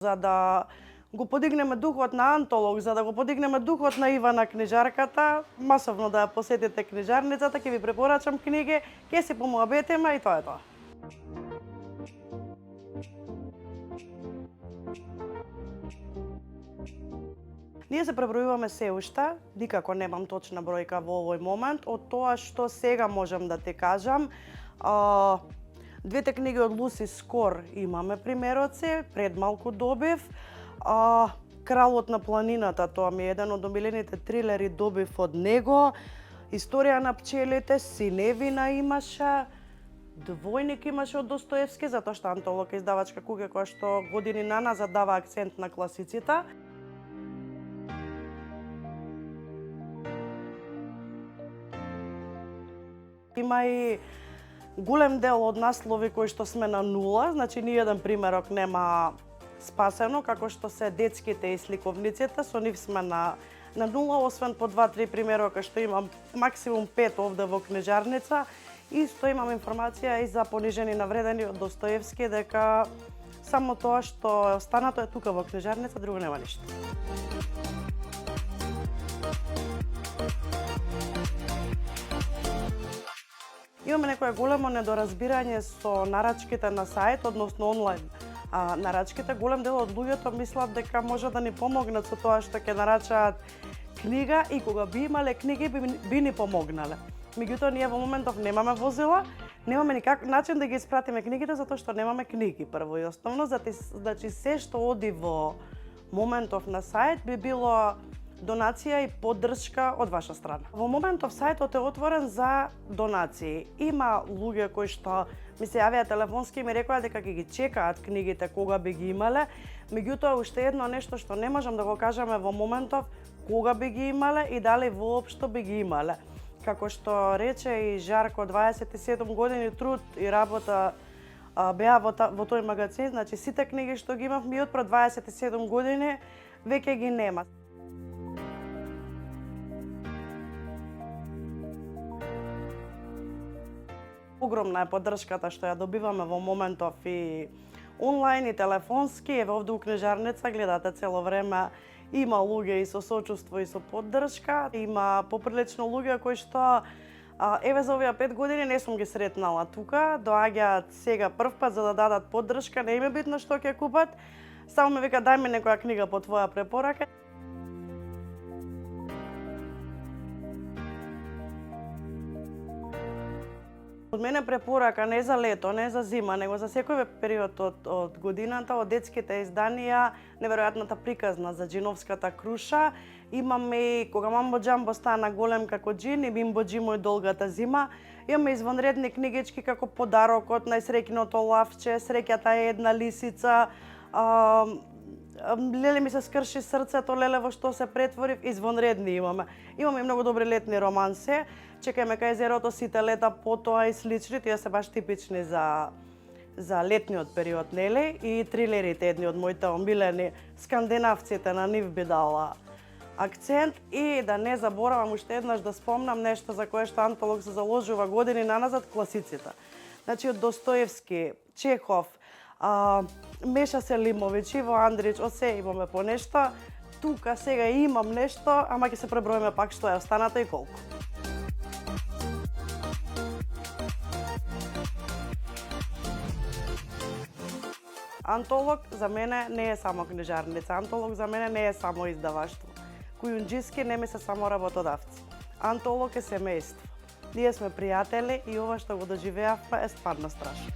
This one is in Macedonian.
За да го подигнеме духот на Антолог, за да го подигнеме духот на Ивана книжарката, масовно да ја посетите книжарницата, ќе ви препорачам книги, ќе се помуабетиме и тоа е тоа. Ние се пребројуваме се уште, никако немам точна бројка во овој момент, од тоа што сега можам да ти кажам. Двете книги од Луси Скор имаме примероци, пред малку добив. Кралот на планината, тоа ми е еден од омилените трилери, добив од него. Историја на пчелите, Синевина имаше. Двојник имаше од Достоевски, затоа што Антолог е издавачка куќа која што години наназад дава акцент на класиците. Има и голем дел од наслови кои што сме на нула, значи ни еден примерок нема спасено, како што се детските и сликовниците, со нив сме на нула, освен по 2-3 примерока што имам максимум 5 овде во книжарница. Исто имам информација и за понижени навредени од Достоевски, дека само тоа што е останато е тука во книжарница, друго нема ништо. Имаме некое големо недоразбирање со нарачките на сајт, односно онлайн нарачките. Голем дел од луѓето мислат дека може да ни помогнат со тоа што ќе нарачаат книга и кога би имале книги би ни помогнале. Меѓутоа ние во моментов немаме возила, немаме никаков начин да ги испратиме книгите затоа што немаме книги прво и основно, значи се што оди во моментов на сајт би било донација и поддршка од ваша страна. Во моментов сајтот е отворен за донации. Има луѓе кои што ми се јавија телефонски и ми рекоа дека ќе ги чекаат книгите кога би ги имале, меѓутоа уште едно нешто што не можам да го кажеме во моментов кога би ги имале и дали воопшто би ги имале. Како што рече и Жарко, 27 години труд и работа беа во тој магазин, значи сите книги што ги имав ми од пред 27 години веќе ги нема. Огромна е поддршката што ја добиваме во моментов и онлайн и телефонски. Еве овде у книжарница гледате цело време има луѓе и со сочувство и со поддршка. Има поприлично луѓе кои што еве за овие 5 години не сум ги сретнала тука, доаѓаат сега првпат за да дадат поддршка, не им е битно што ќе купат, само ме вика дај ми некоја книга по твоја препорака. Од мене препорака не за лето, не за зима, него за секој период од годината, од детските изданија, неверојатната приказна за Џиновската круша. Имаме и кога Мамбо Џамбо стана голем како џин и Бимбо Џимо и долгата зима. Имаме извонредни книгички како Подарокот, Најсреќното лавче, Среќата е една лисица, Леле ми се скрши срцето, леле во што се претворив, извонредни имаме. Имаме и многу добри летни романси, Чекајме кај езерото, Сите лета потоа и слични, тие се баш типични за летниот период, нели? И трилерите, едни од моите омилени, скандинавците, на нив би дала акцент. И да не заборавам уште еднаш да спомнам нешто за кое што Антолог се заложува години наназад, класиците. Значи од Достоевски, Чехов, Меша Селимович, Иво Андрич, осе имаме по нешто. Тука сега имам нешто, ама ќе се преброиме пак што е останато и колку. Антолог за мене не е само книжарница, Антолог за мене не е само издаваштво. Кујунџиски не ми се само работодавци. Антолог е семејство. Ние сме пријатели и ова што го доживеавме е стварно страшно.